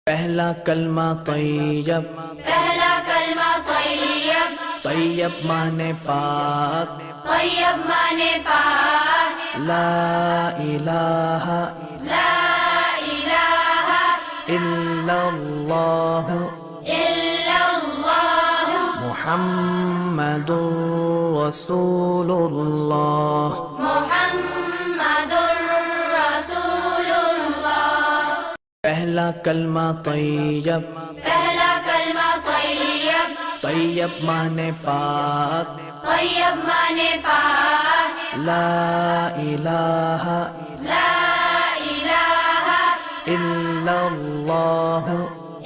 پہلا کلمہ طیب، پہلا کلمہ طیب، طیب مانے پاک، طیب مانے پاک، لا الہ لا الہ الا اللہ الا اللہ محمد رسول اللہ۔ محمد رسول اللہ۔ پہلا کلمہ طیب، پہلا کلمہ طیب، طیب مانے پاک، طیب مانے پاک، لا الہ لا الہ الا اللہ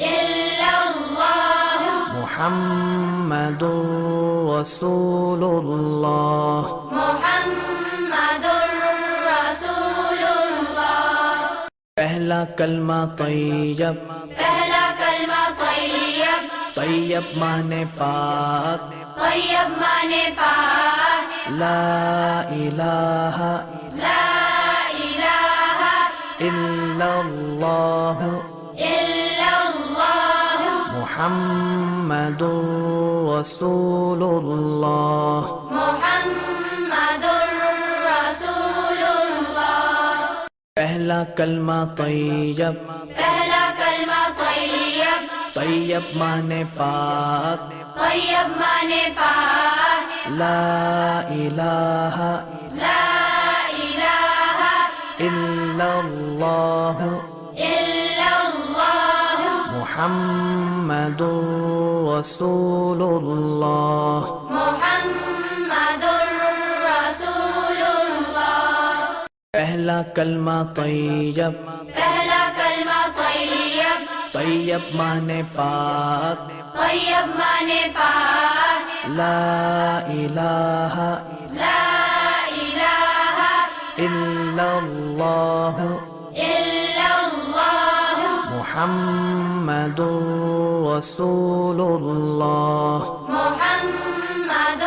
الا اللہ محمد رسول اللہ۔ محمد رسول اللہ۔ پہلا کلمہ طیب، پہلا کلمہ طیب، طیب مانے پاک، طیب مانے پاک، لا الہ لا الہ الا اللہ الا اللہ محمد رسول اللہ۔ محمد رسول اللہ۔ پہلا کلمہ طیب، پہلا کلمہ طیب، طیب مانے پاک، طیب مانے پاک، لا الہ لا الہ الا اللہ الا اللہ محمد رسول اللہ۔ محمد رسول اللہ۔ پہلا کلمہ طیب، پہلا کلمہ طیب، طیب مانے پاک، طیب مانے پاک، لا الہ لا الہ الا اللہ الا اللہ محمد رسول اللہ۔ محمد